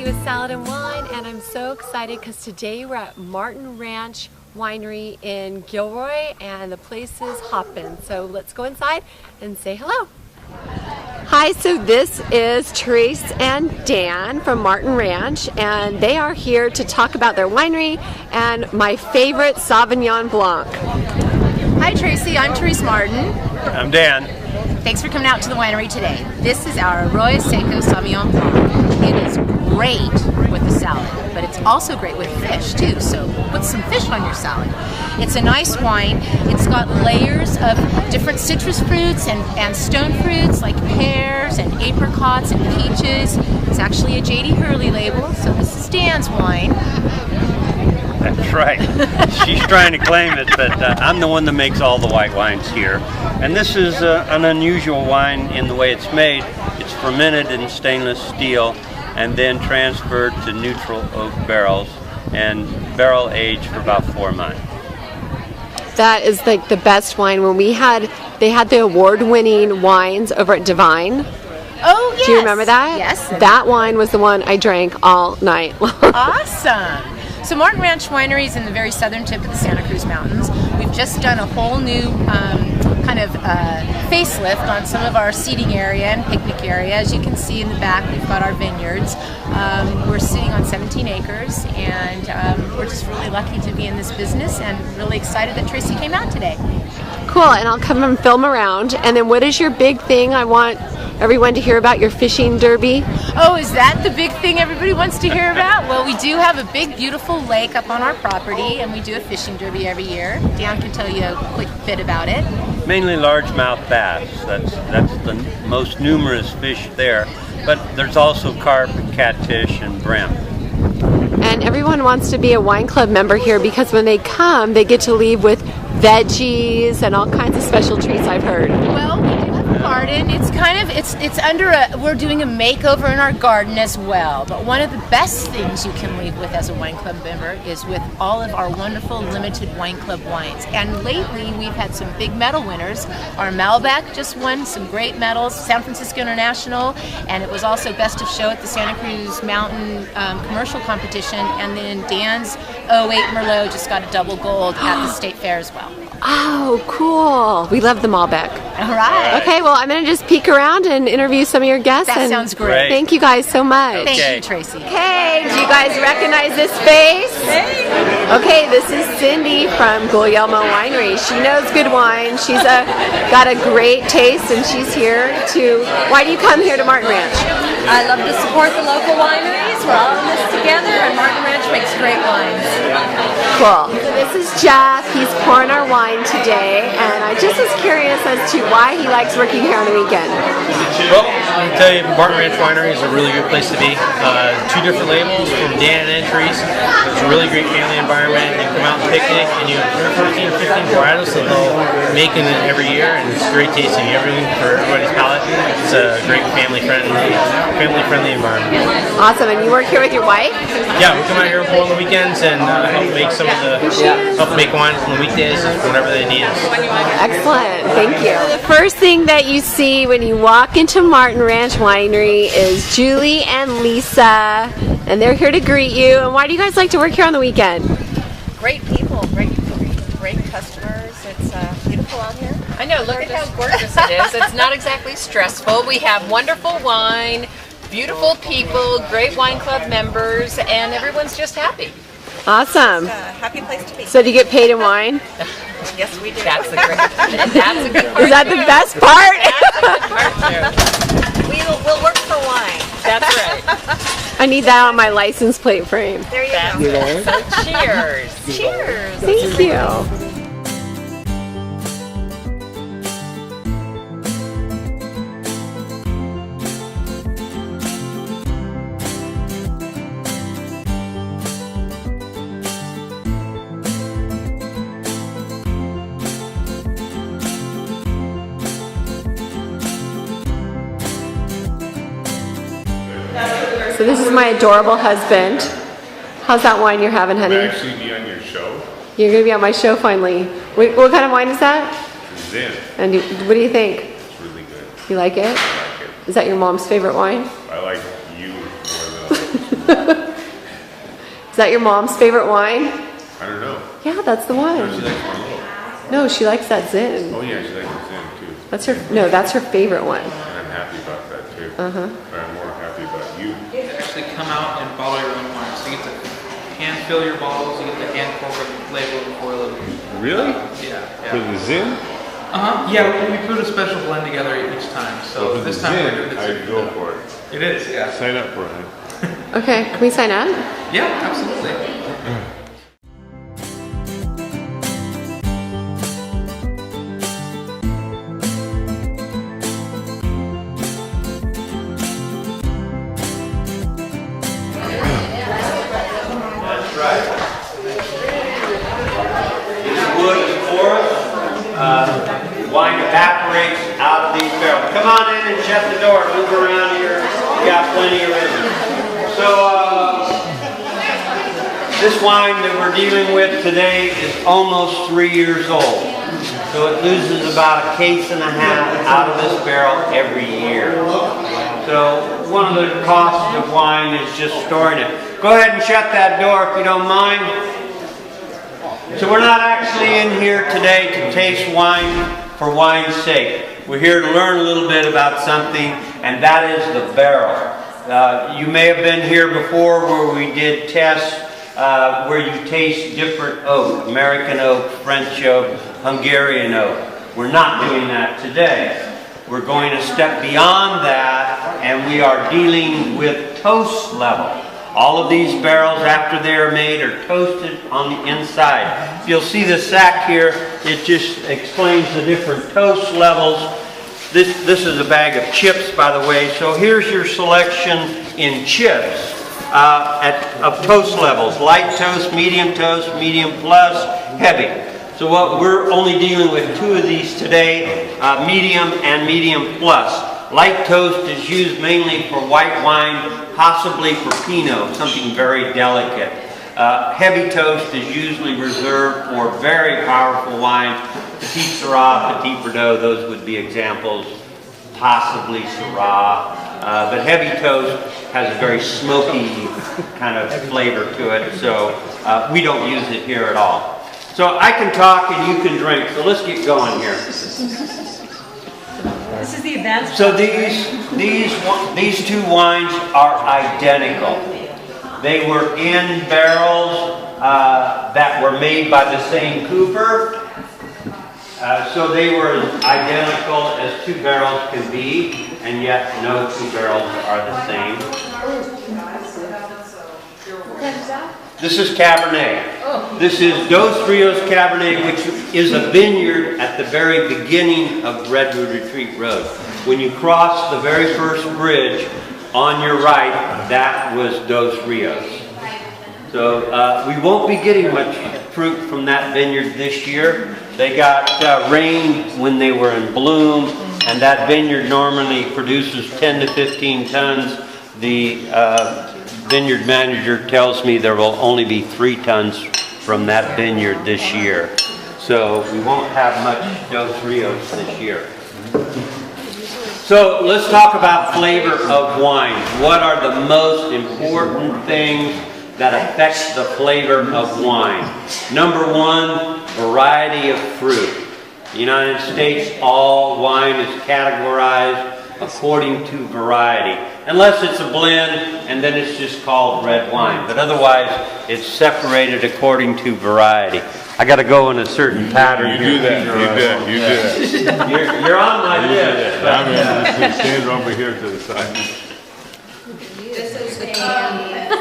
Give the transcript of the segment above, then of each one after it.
Tracy with Salad and Wine, and I'm so excited because today we're at Ranch Winery in Gilroy, and the place is hopping. So let's go inside and say hello. Hi, so this is Trace and Dan from Martin Ranch, and they are here to talk about their winery and my favorite Sauvignon Blanc. Hi Tracy, I'm Therese Martin. I'm Dan. Thanks for coming out to the winery today. This is our Arroyo Seco Sauvignon Blanc. It is great with the salad, but it's also great with fish too, so put some fish on your salad. It's a nice wine. It's got layers of different citrus fruits and stone fruits like pears and apricots and peaches. It's actually a J.D. Hurley label, so this is Dan's wine. That's right. She's trying to claim it, but I'm the one that makes all the white wines here. And this is an unusual wine in the way it's made. It's fermented in stainless steel and then transferred to neutral oak barrels and barrel aged for about 4 months. That is like the best wine. When they had the award-winning wines over at Divine. Oh, yes. Do you remember that? Yes. That wine was the one I drank all night long. Awesome. So Martin Ranch Winery is in the very southern tip of the Santa Cruz Mountains. We've just done a whole new kind of facelift on some of our seating area and picnic area. As you can see in the back, we've got our vineyards. We're sitting on 17 acres, and we're just really lucky to be in this business and really excited that Tracy came out today. Cool, and I'll come and film around. And then what is your big thing? I want everyone to hear about your fishing derby. Oh, is that the big thing everybody wants to hear about? Well, we do have a big, beautiful lake up on our property, and we do a fishing derby every year. Dan can tell you a quick bit about it. Mainly largemouth bass. That's the most numerous fish there. But there's also carp, catfish, and brim. And everyone wants to be a wine club member here because when they come, they get to leave with veggies and all kinds of special treats, I've heard. Well, we do have a garden. It's under we're doing a makeover in our garden as well. But one of the best things you can leave with as a wine club member is with all of our wonderful limited wine club wines. And lately we've had some big medal winners. Our Malbec just won some great medals, San Francisco International, and it was also best of show at the Santa Cruz Mountain commercial competition. And then Dan's 08 Merlot just got a double gold at the state fair as well. Oh, cool. We love the Malbec. All right. Okay, well, I'm going to just peek around and interview some of your guests. That sounds great. Thank you guys so much. Thank you, Tracy. Hey, do you guys recognize this face? Hey. Okay, this is Cindy from Guglielmo Winery. She knows good wine. She's got a great taste, and she's here to... Why do you come here to Martin Ranch? I love to support the local wineries. We're all in this together, and Martin Ranch makes great wines. Cool. So this is Jeff. He's pouring our wine today, and I just was curious as to why he likes working here on the weekend. Well, I can tell you, Martin Ranch Winery is a really good place to be. 2 different labels from Dan and Therese. It's a really great family environment. You come out and picnic, and you have 14 or 15 varietals that they'll make it every year, and it's great tasting. Everything for everybody's palate. It's a great family-friendly environment. Awesome. And you work here with your wife? Yeah, we come out here and pour on the weekends and help make wine on the weekdays whenever they need us. Excellent. Thank you. The first thing that you see when you walk into Martin Ranch Winery is Julie and Lisa, and they're here to greet you. And why do you guys like to work here on the weekend? Great people, great customers. It's beautiful out here. I know, look at how gorgeous it is. It's not exactly stressful. We have wonderful wine, beautiful people, great wine club members, and everyone's just happy. Awesome. It's a happy place to be. So do you get paid in wine? Yes, we do. That's a good part. Is that the best part? We'll work for wine. That's right. I need that on my license plate frame. There you go. So cheers. Cheers. Thank you. So this is my adorable husband. How's that wine you're having, honey? Will I actually be on your show? You're going to be on my show finally. What kind of wine is that? Zen. And what do you think? It's really good. You like it? I like it. Is that your mom's favorite wine? I like you more than Is that your mom's favorite wine? I don't know. Yeah, that's the one. No, she likes Merlot. No, she likes that Zin. Oh yeah, she likes the Zen too. That's her. No, that's her favorite one. And I'm happy about that too. But I'm more happy about you. You actually come out and bottle your own wine. So you get to hand fill your bottles, you get to hand cork them, label them, foil them. Really? Yeah. For the Zen? Yeah, we put a special blend together each time. So For this the time Zen, we're doing I'd go for it. It is, yeah. Sign up for it. Okay, can we sign up? Yeah, absolutely. That's right. This wood is porous. Wine evaporates out of these barrels. Come on in and shut the door. Move around here. We got plenty of room. So this wine that we're dealing with today is almost 3 years old. So it loses about a case and a half out of this barrel every year. So one of the costs of wine is just storing it. Go ahead and shut that door if you don't mind. So we're not actually in here today to taste wine for wine's sake. We're here to learn a little bit about something, and that is the barrel. You may have been here before where we did tests where you taste different oak, American oak, French oak, Hungarian oak. We're not doing that today. We're going a step beyond that, and we are dealing with toast level. All of these barrels, after they are made, are toasted on the inside. You'll see the sack here. It just explains the different toast levels. This is a bag of chips, by the way. So here's your selection in chips of toast levels. Light toast, medium plus, heavy. So what we're only dealing with 2 of these today, medium and medium plus. Light toast is used mainly for white wine, possibly for Pinot, something very delicate. Heavy toast is usually reserved for very powerful wines. Petit Syrah, Petit Verdot, those would be examples. Possibly Syrah. But heavy toast has a very smoky kind of flavor to it, so we don't use it here at all. So I can talk and you can drink, so let's get going here. This is the advanced. So these 2 wines are identical. They were in barrels that were made by the same cooper. So they were as identical as 2 barrels can be, and yet no 2 barrels are the same. This is Cabernet. This is Dos Rios Cabernet, which is a vineyard at the very beginning of Redwood Retreat Road. When you cross the very first bridge on your right, that was Dos Rios. So we won't be getting much fruit from that vineyard this year. They got rain when they were in bloom, and that vineyard normally produces 10 to 15 tons. The vineyard manager tells me there will only be 3 tons from that vineyard this year. So we won't have much Dos Rios this year. So let's talk about flavor of wine. What are the most important things that affect the flavor of wine? Number 1, variety of fruit. In the United States, all wine is categorized according to variety. Unless it's a blend, and then it's just called red wine. But otherwise, it's separated according to variety. I got to go in a certain pattern You here. do that. You do that. You're on my list. I'm going to stand over here to the side.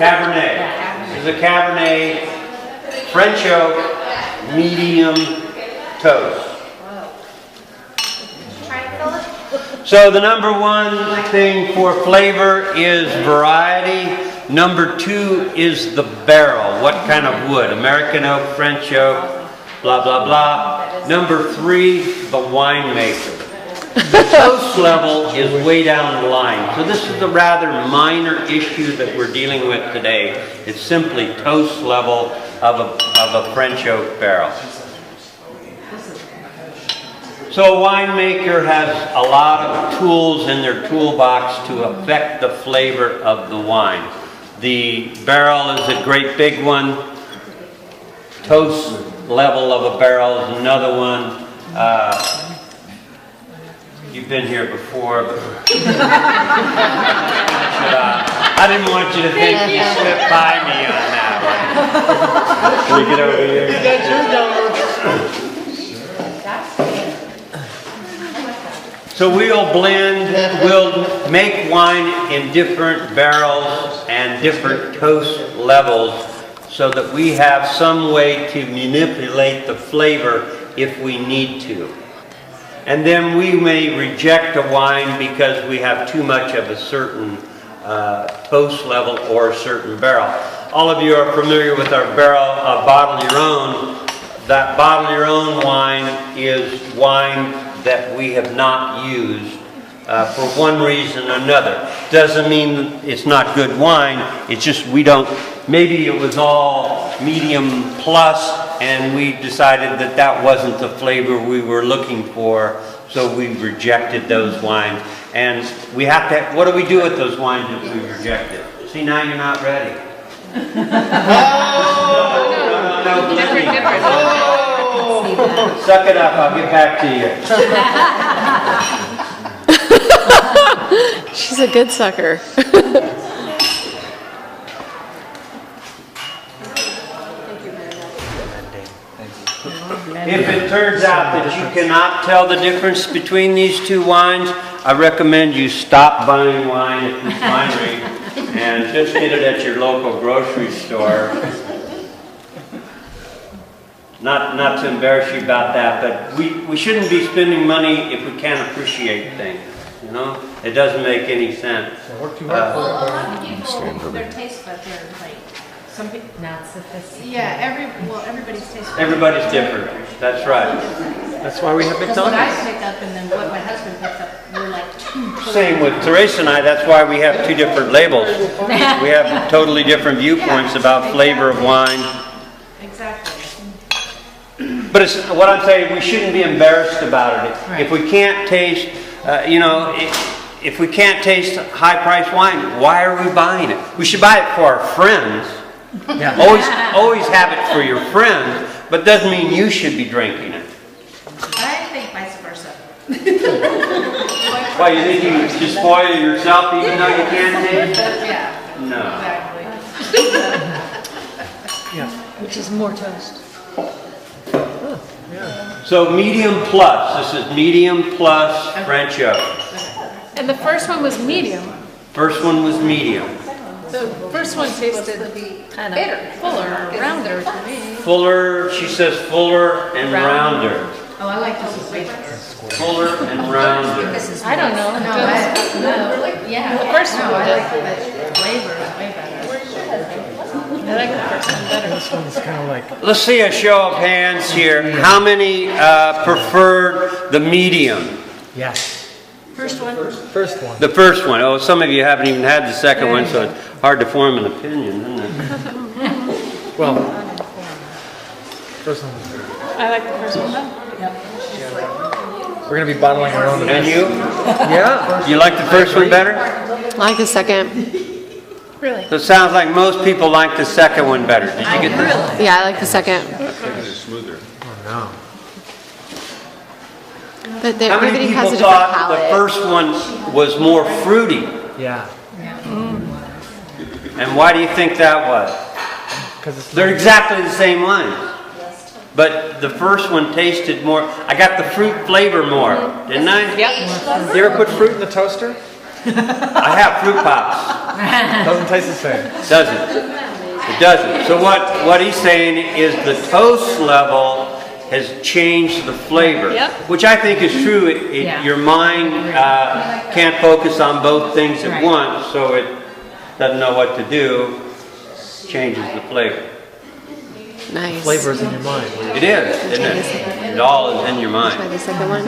Cabernet. This is a Cabernet French oak medium toast. So the number 1 thing for flavor is variety. Number 2 is the barrel. What kind of wood? American oak, French oak, blah, blah, blah. Number 3, the winemaker. The toast level is way down the line. So this is a rather minor issue that we're dealing with today. It's simply toast level of a French oak barrel. So a winemaker has a lot of tools in their toolbox to affect the flavor of the wine. The barrel is a great big one. Toast level of a barrel is another one. You've been here before, but I didn't want you to think you slipped by me on that one. Can we get over here? So we'll make wine in different barrels and different toast levels so that we have some way to manipulate the flavor if we need to. And then we may reject a wine because we have too much of a certain toast level or a certain barrel. All of you are familiar with our barrel bottle your own. That bottle your own wine is wine that we have not used for one reason or another. Doesn't mean it's not good wine, it's just we don't, maybe it was all medium plus and we decided that that wasn't the flavor we were looking for, so we rejected those wines. And we have to, what do we do with those wines if we reject it? See, now you're not ready. No, different. Suck it up, I'll get back to you. She's a good sucker. If it turns out that you cannot tell the difference between these two wines, I recommend you stop buying wine at this winery and just get it at your local grocery store. Not to embarrass you about that, but we shouldn't be spending money if we can't appreciate things. You know, it doesn't make any sense. Their taste buds are like some people not sophisticated. Yeah, everybody's taste buds. Everybody's different. That's right. That's why we have Because what McDonald's. I pick up and then what my husband picks up, we're like two. Same with Teresa and I. That's why we have two different labels. We have totally different viewpoints about flavor of wine. Exactly. But it's, what I'm saying, we shouldn't be embarrassed about it. Right. If we can't taste, if we can't taste high-priced wine, why are we buying it? We should buy it for our friends. Yeah. Always have it for your friends, but doesn't mean you should be drinking it. I think vice versa. Why, you think you should spoil yourself even though you can't taste it? Yeah. No. Exactly. Which is more toast. So medium plus. This is medium plus French oak. And the first one was medium. First one was medium. The first one tasted kind of fuller, rounder to me. Fuller, she says fuller and rounder. Oh, I like this one way better. Fuller and rounder. I don't know. Yeah. The first one I did. like the flavor is way better. I like the first one better. This one's kind of like. Let's see a show of hands here. How many preferred the medium? Yes. First one? First one. The first one. Oh, some of you haven't even had the second one, so it's hard to form an opinion, isn't it? Well, first one. I like the first one better. We're going to be bottling our own. And you? Yeah. You like the first one better? I like the second. Really? So it sounds like most people like the second one better. Did you get this? Yeah, I like the second. It's smoother. Oh, no. But How many everybody people has a different thought the palate. first one was more fruity? Yeah. And why do you think that was? Because They're exactly the same wines. But the first one tasted more, I got the fruit flavor more, didn't I? Yep. You ever put fruit in the toaster? I have fruit pops. Doesn't taste the same. Doesn't. It doesn't. So what he's saying is the toast level has changed the flavor. Yep. Which I think is true. Your mind can't focus on both things at once, so it doesn't know what to do. Changes the flavor. Nice. Flavor is in your mind. It is, isn't it? It all is in your Try mind. the second one.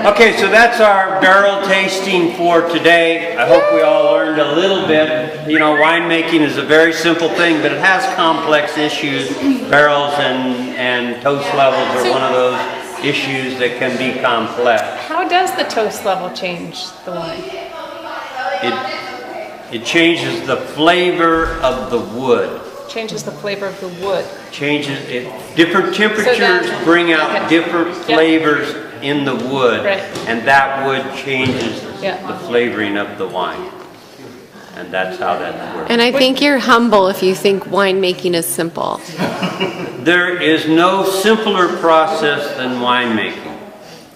Okay, so that's our barrel tasting for today. I hope we all learned a little bit. You know, winemaking is a very simple thing, but it has complex issues. Barrels and toast levels are one of those issues that can be complex. How does the toast level change the wine? It changes the flavor of the wood. Changes the flavor of the wood. Changes it. Different temperatures bring out different flavors in the wood, and that wood changes the flavoring of the wine. And that's how that works. And I think you're humble if you think winemaking is simple. There is no simpler process than winemaking,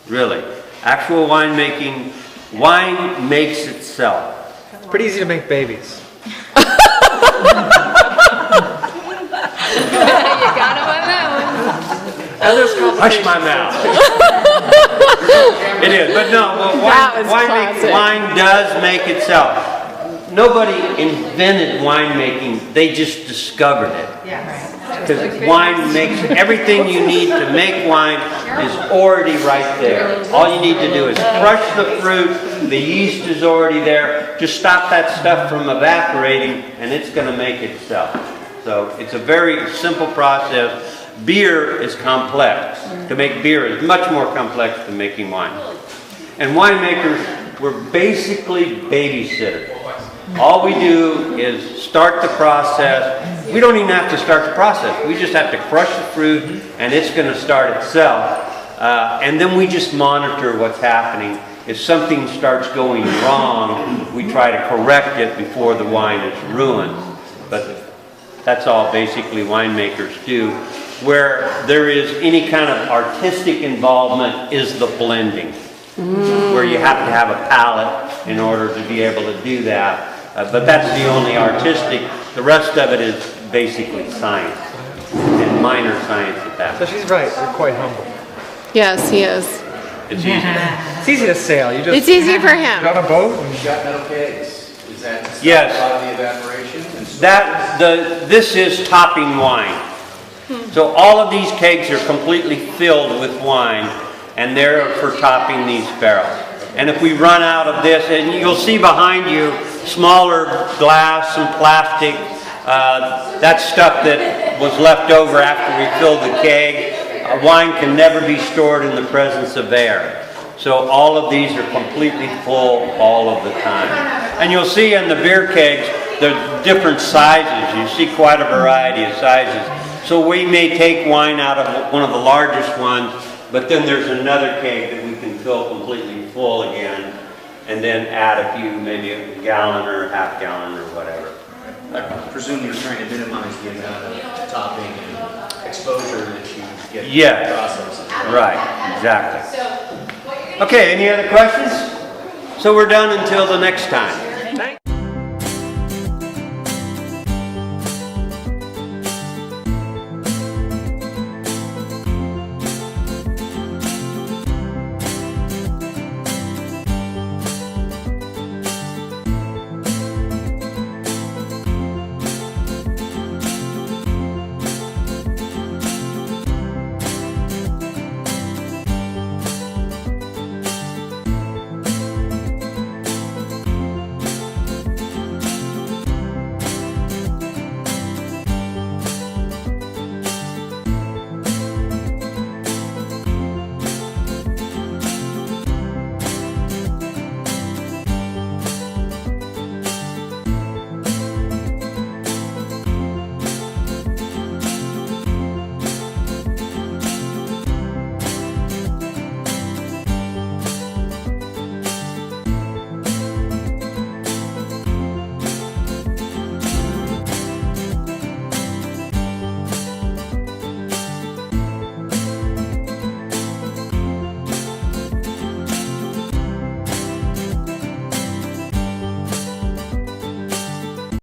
really. Actual winemaking, wine makes itself. It's pretty easy to make babies. You got him on that one. Hush my mouth. It is, but no, wine does make itself. Nobody invented winemaking, they just discovered it. Because wine makes everything you need to make wine is already right there. All you need to do is crush the fruit, the yeast is already there. Just stop that stuff from evaporating and it's going to make itself. So it's a very simple process. Beer is complex. To make beer is much more complex than making wine. And winemakers were basically babysitters. All we do is start the process. We don't even have to start the process. We just have to crush the fruit and it's going to start itself. And then we just monitor what's happening. If something starts going wrong, we try to correct it before the wine is ruined. But that's all basically winemakers do. Where there is any kind of artistic involvement is the blending. Where you have to have a palate in order to be able to do that. But that's the only artistic. The rest of it is basically science, and minor science at that. So she's right, you're quite humble. Yes, he is. It's easy. It's easy to sail. You just It's easy for him. get on a boat and You got metal kegs. Is that to stop Yes. a lot of the evaporation? And This is topping wine. So all of these kegs are completely filled with wine, and they're for topping these barrels. And if we run out of this, and you'll see behind you smaller glass and plastic, that's stuff that was left over after we filled the keg. Wine can never be stored in the presence of air. So all of these are completely full all of the time. And you'll see in the beer kegs, there's different sizes. You see quite a variety of sizes. So we may take wine out of one of the largest ones, but then there's another keg that we can fill completely full again, and then add a few, maybe a gallon or a half gallon or whatever. I presume you're trying to minimize the amount of topping and exposure that you get in the process. Right, exactly. Okay, any other questions? So we're done until the next time.